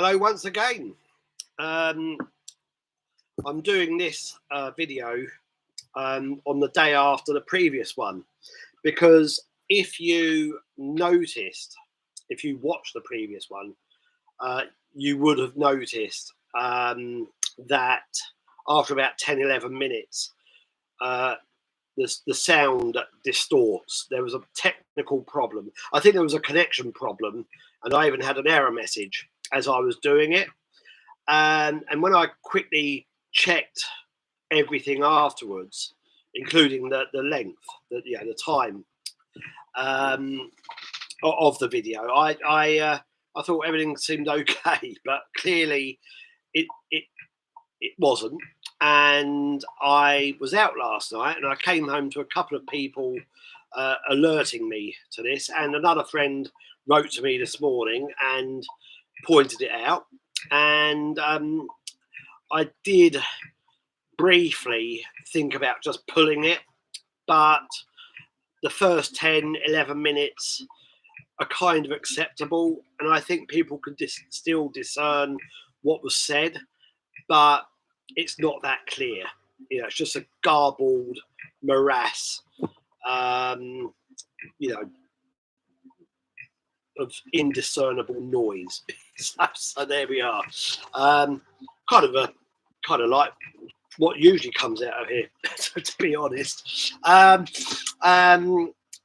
Hello once again. I'm doing this video on the day after the previous one, because if you noticed, if you watched the previous one, you would have noticed that after about 10-11 minutes, the sound distorts. There was a technical problem. I think there was a connection problem, and I even had an error message as I was doing it. And when I quickly checked everything afterwards, including the length, the time of the video, I thought everything seemed okay, but clearly it wasn't. And I was out last night, and I came home to a couple of people alerting me to this, and another friend wrote to me this morning and pointed it out. And I did briefly think about just pulling it, but the first 10-11 minutes are kind of acceptable, and I think people can still discern what was said, but it's not that clear. You know, it's just a garbled morass, of indiscernible noise. So there we are. Kind of like what usually comes out of here, to be honest.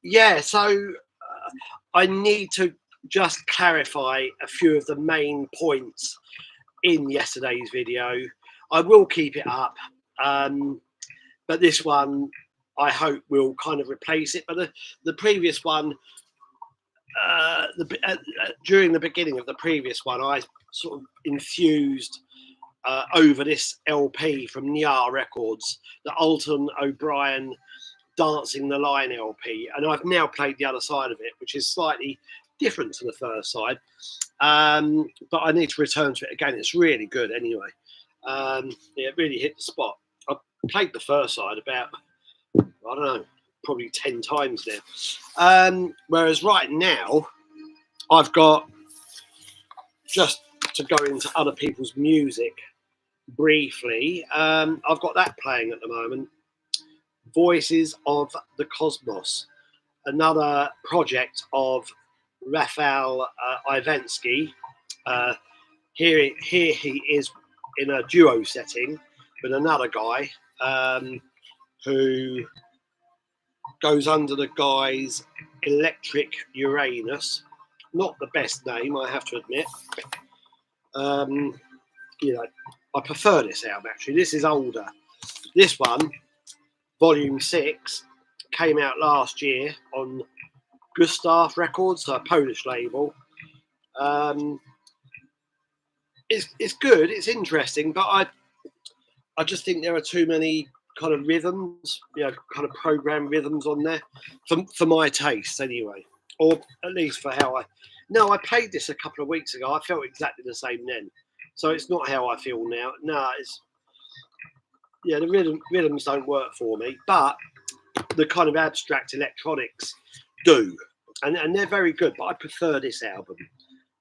Yeah. So I need to just clarify a few of the main points in yesterday's video. I will keep it up, but this one I hope will kind of replace it. But the previous one, during the beginning of the previous one, I sort of infused over this LP from Nia Records, the Alton O'Brien Dancing the Line LP, and I've now played the other side of it, which is slightly different to the first side, but I need to return to it again. It's really good anyway. It really hit the spot. I played the first side about, I don't know, probably 10 times now. Whereas right now, I've got, just to go into other people's music briefly, I've got that playing at the moment. Voices of the Cosmos, another project of Raphael Ivansky. Here he is in a duo setting with another guy who goes under the guise Electric Uranus. Not the best name, I have to admit. I prefer this album actually. This is older. This one, Volume 6, came out last year on Gustav Records, a Polish label. It's good, it's interesting, but I just think there are too many kind of rhythms, kind of program rhythms on there for my taste anyway, or at least for how I played this a couple of weeks ago. I felt exactly the same then, so it's not how I feel now. No, the rhythms don't work for me, but the kind of abstract electronics do, and they're very good. But I prefer this album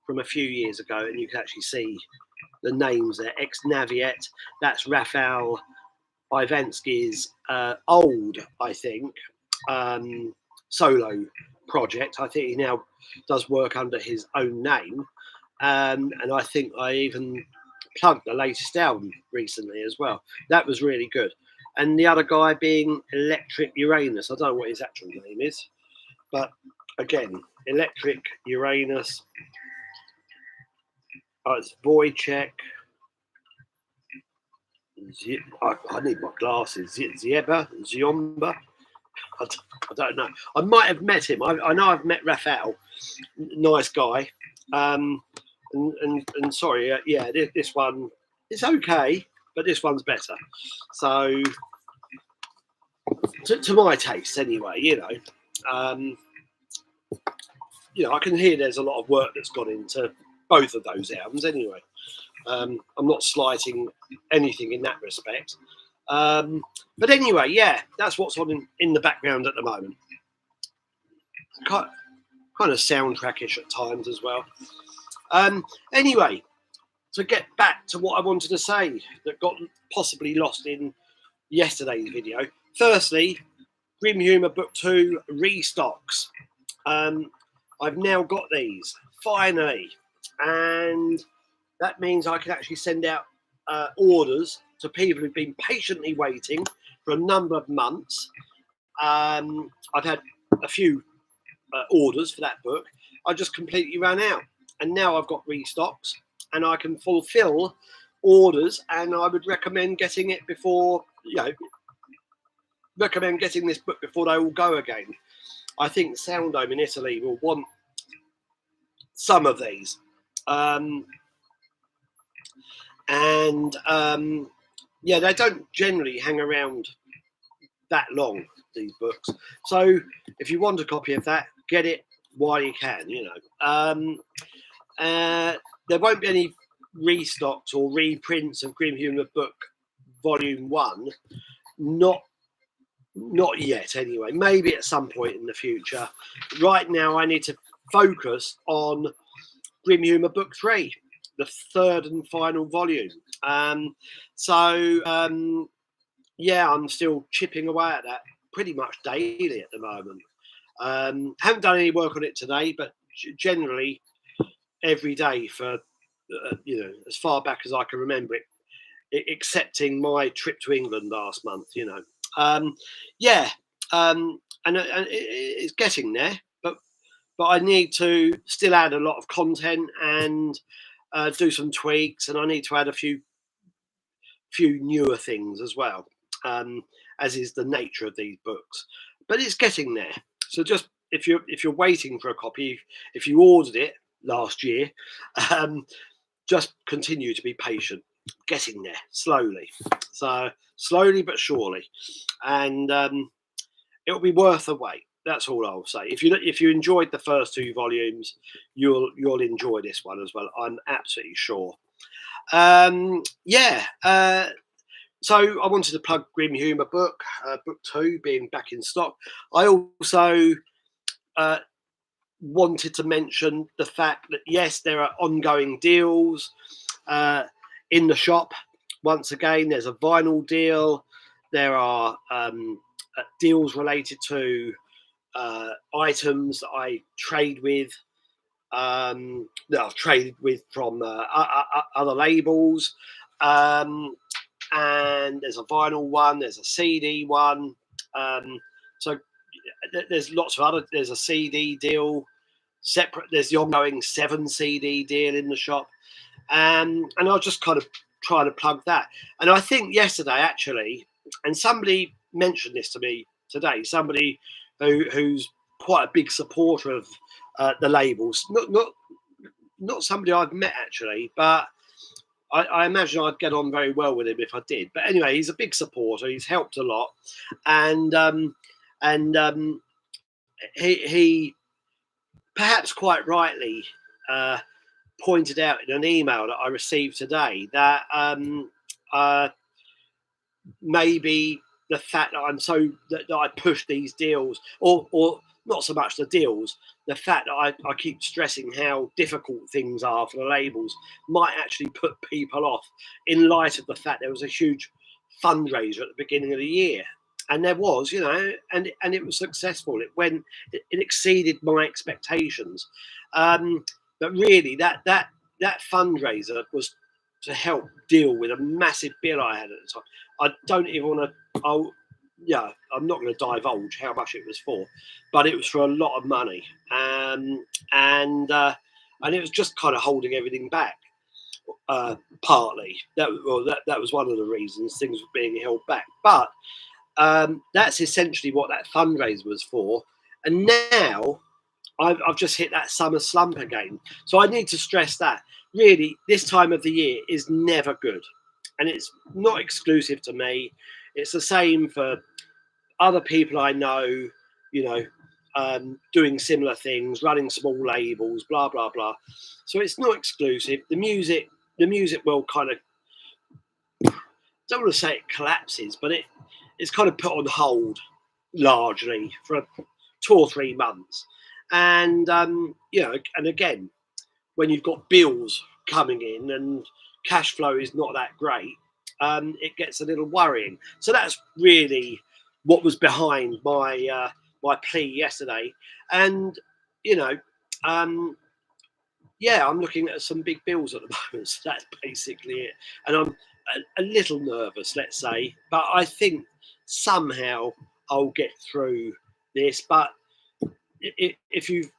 from a few years ago, and you can actually see the names there. Ex Naviet, that's Raphael Ivansky's old, I think, solo project. I think he now does work under his own name, and I think I even plugged the latest album recently as well. That was really good. And the other guy being Electric Uranus. I don't know what his actual name is, but again, Electric Uranus. Oh, it's Wojciech. I need my glasses. Ziomba. I don't know. I might have met him. I know I've met Raphael. Nice guy. And sorry, this one is okay, but this one's better. So, to my taste, anyway, I can hear there's a lot of work that's gone into both of those albums. Anyway, I'm not slighting anything in that respect. But anyway, that's what's on in the background at the moment. Kind of soundtrackish at times as well. Anyway, to get back to what I wanted to say that got possibly lost in yesterday's video. Firstly, Grim Humour Book 2 Restocks. I've now got these, finally. And that means I can actually send out orders to people who've been patiently waiting for a number of months. I've had a few orders for that book. I just completely ran out. And now I've got Restocks and I can fulfill orders, and I would recommend getting it before, recommend getting this book before they all go again. I think Soundome in Italy will want some of these. Yeah, they don't generally hang around that long, these books. So if you want a copy of that, get it while you can, there won't be any restocks or reprints of Grim Humour Book Volume 1. Not yet, anyway. Maybe at some point in the future. Right now, I need to focus on Grim Humour Book 3, the third and final volume. Yeah, I'm still chipping away at that pretty much daily at the moment. Haven't done any work on it today, but generally every day for as far back as I can remember it, excepting my trip to England last month. And it's getting there, but I need to still add a lot of content and do some tweaks, and I need to add a few newer things as well, as is the nature of these books. But it's getting there. So just if you're waiting for a copy, if you ordered it last year, just continue to be patient. Getting there slowly. So slowly but surely, and it'll be worth the wait. That's all I'll say. If you enjoyed the first two volumes, you'll enjoy this one as well. I'm absolutely sure. So I wanted to plug Grim Humour Book 2 being back in stock. I also wanted to mention the fact that yes, there are ongoing deals in the shop. Once again, there's a vinyl deal. There are deals related to items that I trade with, that I've traded with from other labels. And there's a vinyl one, there's a CD one. So there's lots of other, there's a CD deal separate. There's the ongoing 7 CD deal in the shop. And I'll just kind of try to plug that. And I think yesterday, actually, and somebody mentioned this to me today, somebody who's quite a big supporter of the labels, not somebody I've met actually, but I imagine I'd get on very well with him if I did. But anyway, he's a big supporter. He's helped a lot, and he perhaps quite rightly pointed out in an email that I received today that maybe the fact that that I push these deals, or not so much the deals, the fact that I keep stressing how difficult things are for the labels might actually put people off, in light of the fact there was a huge fundraiser at the beginning of the year. And there was, and it was successful. It exceeded my expectations. But really, that fundraiser was to help deal with a massive bill I had at the time. I don't even want to. I'm not going to divulge how much it was for, but it was for a lot of money, and it was just kind of holding everything back. Partly, that was one of the reasons things were being held back. But that's essentially what that fundraiser was for. And now I've just hit that summer slump again. So I need to stress that really this time of the year is never good, and it's not exclusive to me. It's the same for other people I know, doing similar things, running small labels, blah blah blah. So it's not exclusive. The music will kind of, I don't want to say it collapses, but it's kind of put on hold largely for 2 or 3 months. And and again, when you've got bills coming in and cash flow is not that great, it gets a little worrying. So that's really what was behind my my plea yesterday. And you know, yeah, I'm looking at some big bills at the moment. So that's basically it. And I'm a little nervous, let's say, but I think somehow I'll get through this. But if you've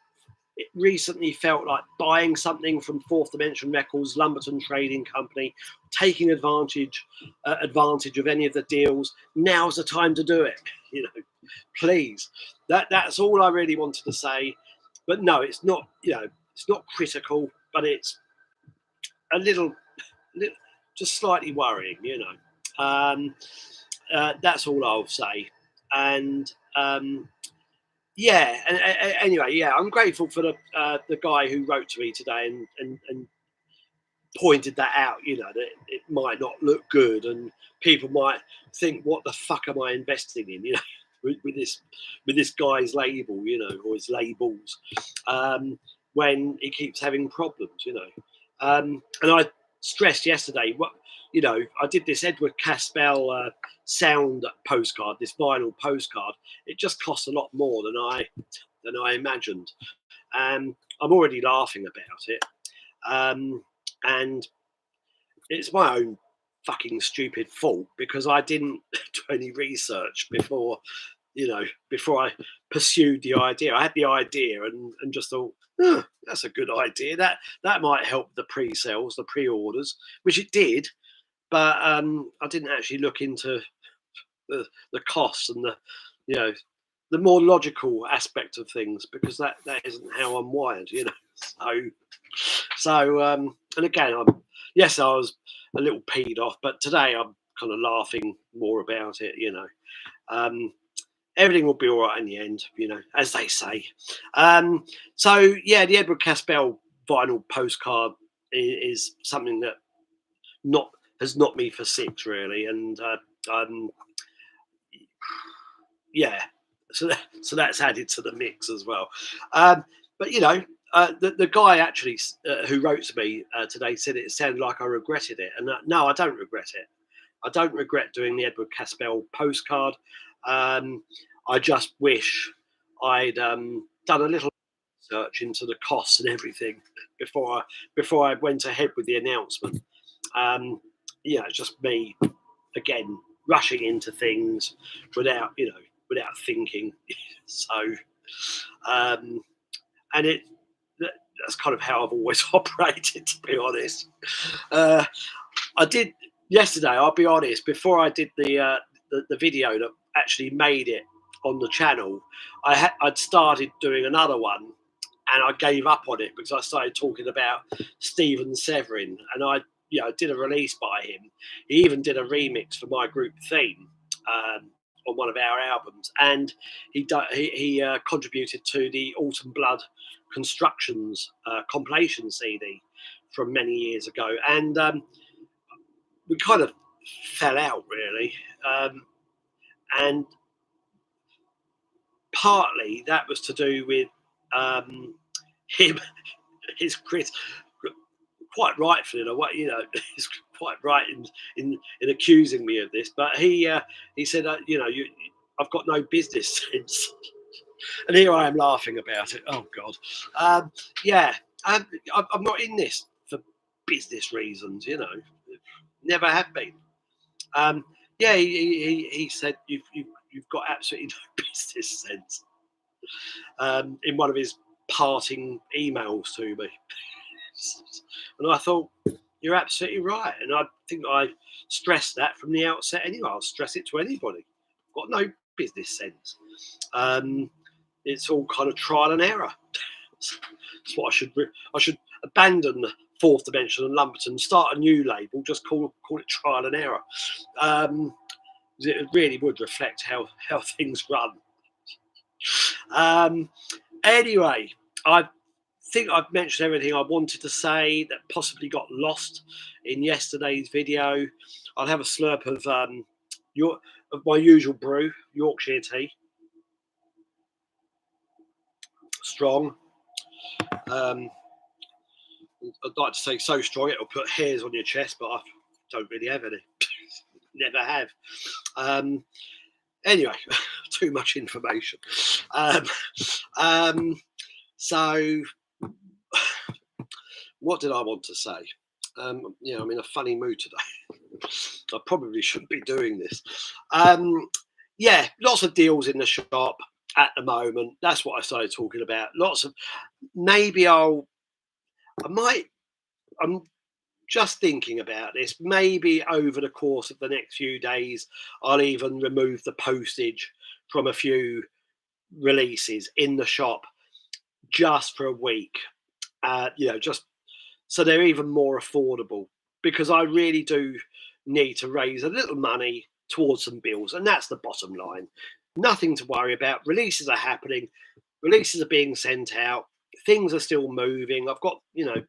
recently felt like buying something from Fourth Dimension Records, Lumberton Trading Company, taking advantage of any of the deals, now's the time to do it. You know, please. That's all I really wanted to say. But no, it's not. You know, it's not critical, but it's a little just slightly worrying. You know, that's all I'll say. And yeah, and anyway, yeah, I'm grateful for the guy who wrote to me today and pointed that out. You know, that it might not look good, and people might think, "What the fuck am I investing in?" You know, with this guy's label, you know, or his labels, when he keeps having problems, you know. And I stressed yesterday, what you know, I did this Edward Ka-Spel sound postcard, this vinyl postcard. It just cost a lot more than I imagined. I'm already laughing about it, and it's my own fucking stupid fault because I didn't do any research before, you know, before I pursued the idea. I had the idea and just thought, oh, that's a good idea. That might help the pre-sales, the pre-orders, which it did. But I didn't actually look into the costs and the, you know, the more logical aspect of things, because that isn't how I'm wired, you know. So and again, I was a little peed off, but today I'm kind of laughing more about it, you know. Everything will be all right in the end, you know, as they say. So yeah, the Edward Ka-Spel vinyl postcard is something that has knocked me for six, really, and yeah, so that's added to the mix as well. But you know, the guy actually who wrote to me today said it sounded like I regretted it, and no, I don't regret it. I don't regret doing the Edward Ka-Spel postcard. I just wish I'd done a little research into the costs and everything before I went ahead with the announcement. Yeah, it's just me again rushing into things without thinking. So, and that's kind of how I've always operated, to be honest. I did yesterday. I'll be honest. Before I did the video that actually made it on the channel, I'd started doing another one, and I gave up on it because I started talking about Stephen Severin, and I did a release by him. He even did a remix for my group theme on one of our albums, and he contributed to the Autumn Blood Constructions compilation CD from many years ago, and we kind of fell out, really, and partly that was to do with his quite rightfully, in a way, you know, he's quite right in accusing me of this. But he said, I've got no business sense, and here I am laughing about it. Oh God, yeah, I'm not in this for business reasons, you know, never have been. Yeah, he said you've got absolutely no business sense. In one of his parting emails to me. And I thought, you're absolutely right. And I think I stressed that from the outset anyway. I'll stress it to anybody. Got no business sense. It's all kind of trial and error. That's what I should abandon the Fourth Dimension and Lumberton, start a new label, just call it trial and error. It really would reflect how things run. Anyway, I think I've mentioned everything I wanted to say that possibly got lost in yesterday's video. I'll have a slurp of my usual brew, Yorkshire tea, strong. I'd like to say so strong it'll put hairs on your chest, but I don't really have any. Never have. Anyway, too much information. So, what did I want to say? I'm in a funny mood today. I probably shouldn't be doing this. Yeah, lots of deals in the shop at the moment. That's what I started talking about. Lots of, I'm just thinking about this. Maybe over the course of the next few days, I'll even remove the postage from a few releases in the shop just for a week. Just so they're even more affordable, because I really do need to raise a little money towards some bills, and that's the bottom line. Nothing to worry about. Releases are happening. Releases are being sent out. Things are still moving. I've got,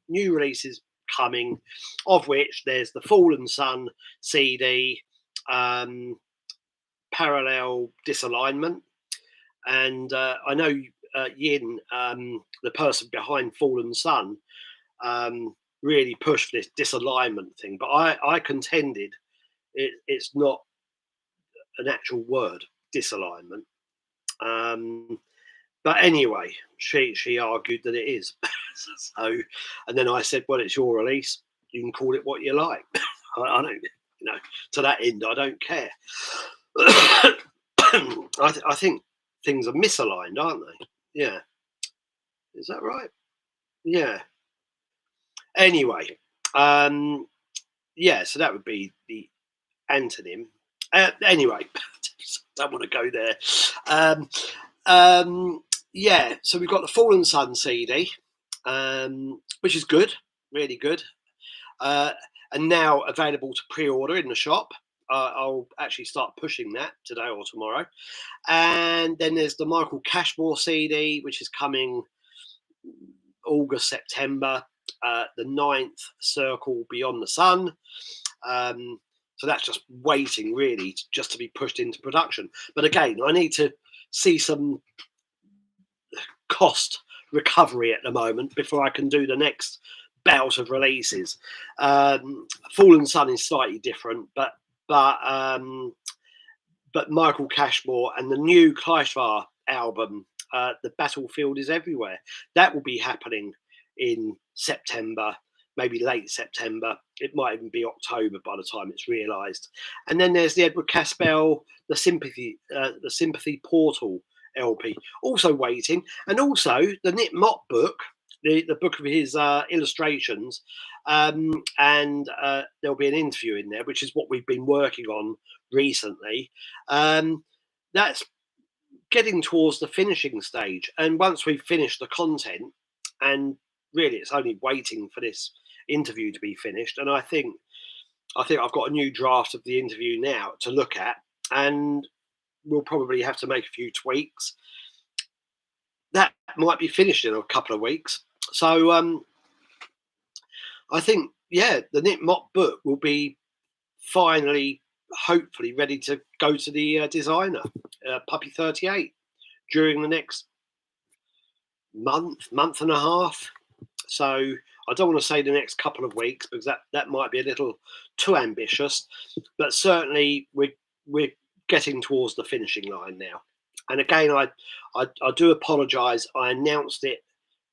new releases coming, of which there's the Fallen Sun CD, Parallel Disalignment, and I know Yin, the person behind Fallen Sun, really pushed for this disalignment thing, but I contended it's not an actual word, disalignment. But anyway, she argued that it is. So, and then I said, well, it's your release. You can call it what you like. I don't, to that end, I don't care. I think things are misaligned, aren't they? Yeah. Is that right? Yeah. Anyway, so that would be the antonym. Anyway, don't want to go there. So we've got the Fallen Sun CD, which is good, really good, and now available to pre-order in the shop. I'll actually start pushing that today or tomorrow. And then there's the Michael Cashmore CD, which is coming August, September. The 9th Circle Beyond the Sun. So that's just waiting, really, just to be pushed into production. But again, I need to see some cost recovery at the moment before I can do the next bout of releases. Fallen Sun is slightly different, but Michael Cashmore and the new Kleistwahr album, The Battlefield is Everywhere, that will be happening in September, maybe late September. It might even be October by the time it's realised. And then there's the Edward Ka-Spel, the Sympathy Portal LP, also waiting. And also the Mott book, the book of his illustrations, and there'll be an interview in there, which is what we've been working on recently. That's getting towards the finishing stage. And once we've finished the content, and really it's only waiting for this interview to be finished, and I think I've got a new draft of the interview now to look at, and we'll probably have to make a few tweaks. That might be finished in a couple of weeks. So I think, the Nick Mott book will be finally, hopefully, ready to go to the designer, Puppy 38, during the next month and a half. So I don't want to say the next couple of weeks, because that might be a little too ambitious, but certainly we're getting towards the finishing line now. And again, I do apologise. I announced it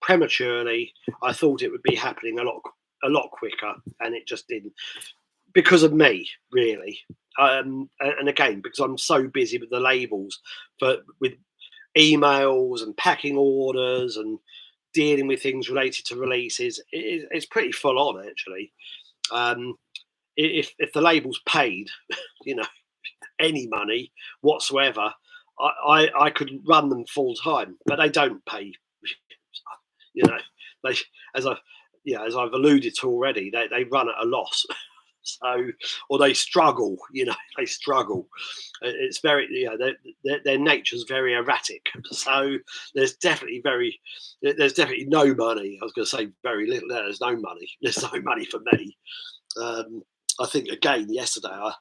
prematurely. I thought it would be happening a lot quicker, and it just didn't, because of me, really. And again, because I'm so busy with the labels, with emails and packing orders and dealing with things related to releases. It's pretty full on, actually. If the label's paid, any money whatsoever, I could run them full time, but they don't pay. They, as I've alluded to already, they run at a loss. So, or they struggle, they struggle. It's very, their nature's very erratic. So there's definitely no money. I was going to say very little. There's no money. There's no money for me. I think again yesterday,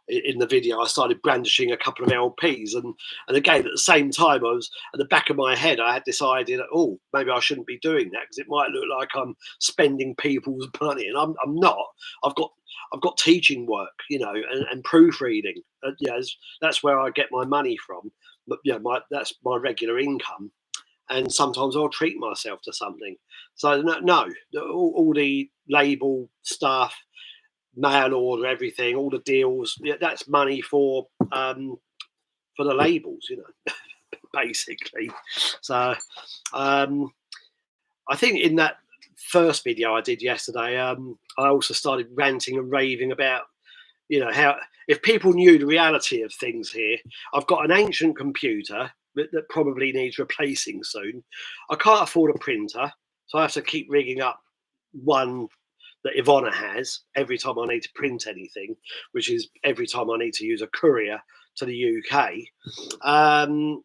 in the video, I started brandishing a couple of LPs, and again at the same time, I was at the back of my head, I had this idea that, oh, maybe I shouldn't be doing that because it might look like I'm spending people's money, and I'm not. I've got teaching work, you know, and proofreading. That's where I get my money from. But that's my regular income, and sometimes I'll treat myself to something. So no, all the label stuff, mail order, everything, all the deals, that's money for the labels, you know, basically. So I think in that first video I did yesterday, I also started ranting and raving about, you know, how if people knew the reality of things here. I've got an ancient computer that probably needs replacing soon. I can't afford a printer, so I have to keep rigging up one that Ivana has every time I need to print anything, which is every time I need to use a courier to the UK. And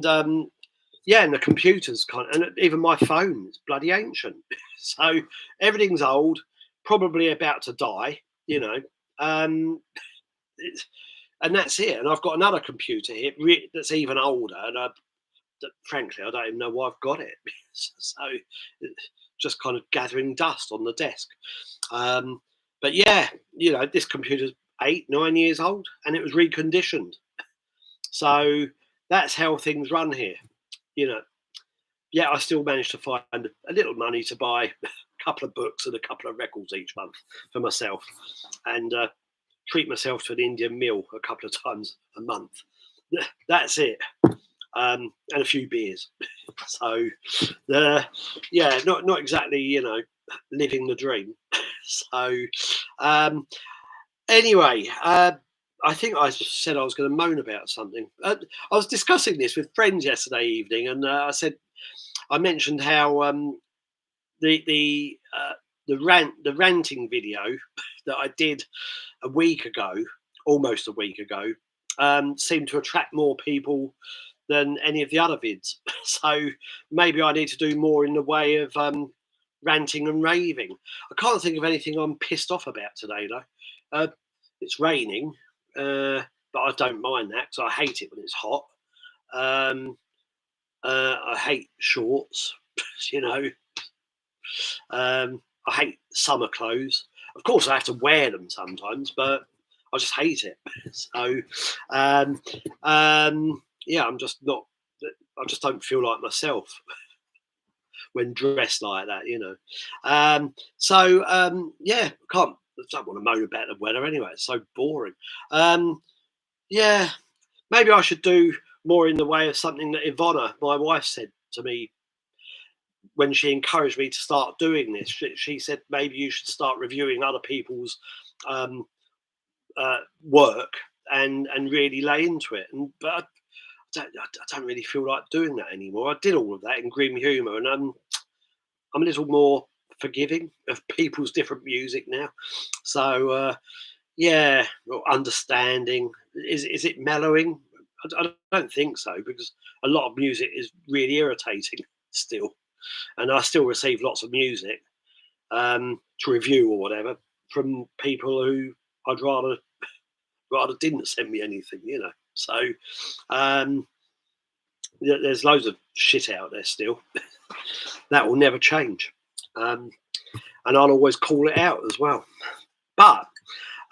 the computer's and even my phone is bloody ancient. So everything's old, probably about to die, you know. And that's it. And I've got another computer here that's even older, and frankly, I don't even know why I've got it. So it's just kind of gathering dust on the desk. But yeah, you know, this computer's 8-9 years old, and it was reconditioned. So that's how things run here, you know. Yeah, I still managed to find a little money to buy a couple of books and a couple of records each month for myself, and treat myself to an Indian meal a couple of times a month. That's it. And a few beers. So, not exactly, you know, living the dream. So, anyway, I think I said I was going to moan about something. I was discussing this with friends yesterday evening, and I mentioned how the ranting video that I did almost a week ago, seemed to attract more people than any of the other vids. So maybe I need to do more in the way of ranting and raving. I can't think of anything I'm pissed off about today, though. It's raining, but I don't mind that because I hate it when it's hot. I hate shorts, you know. I hate summer clothes. Of course, I have to wear them sometimes, but I just hate it. So, I'm just not. I just don't feel like myself when dressed like that, you know. I don't want to moan about the weather anyway. It's so boring. Maybe I should do more in the way of something that Ivana, my wife, said to me when she encouraged me to start doing this. She said maybe you should start reviewing other people's work and really lay into it. But I don't really feel like doing that anymore. I did all of that in Grim Humour, and I'm a little more forgiving of people's different music now. So understanding. Is it mellowing? I don't think so, because a lot of music is really irritating still, and I still receive lots of music to review or whatever from people who I'd rather didn't send me anything, you know. So there's loads of shit out there still. That will never change, and I'll always call it out as well. But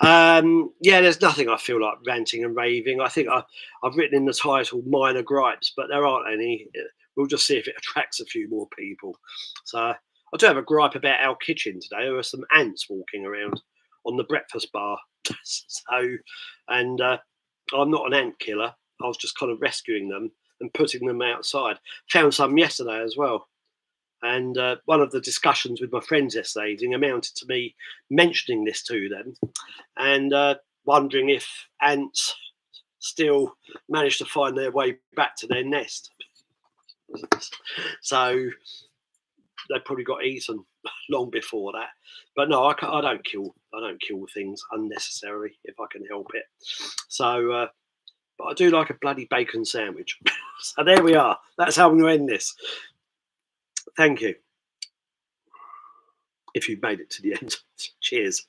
there's nothing I feel like ranting and raving. I think I've written in the title minor gripes, but there aren't any. We'll just see if it attracts a few more people. So I do have a gripe about our kitchen today. There were some ants walking around on the breakfast bar. I'm not an ant killer. I was just kind of rescuing them and putting them outside. Found some yesterday as well. And one of the discussions with my friends yesterday evening amounted to me mentioning this to them and wondering if ants still manage to find their way back to their nest. So they probably got eaten long before that. But no, I don't kill things unnecessarily if I can help it. So, but I do like a bloody bacon sandwich. So there we are. That's how I'm going to end this. Thank you. If you've made it to the end. Cheers.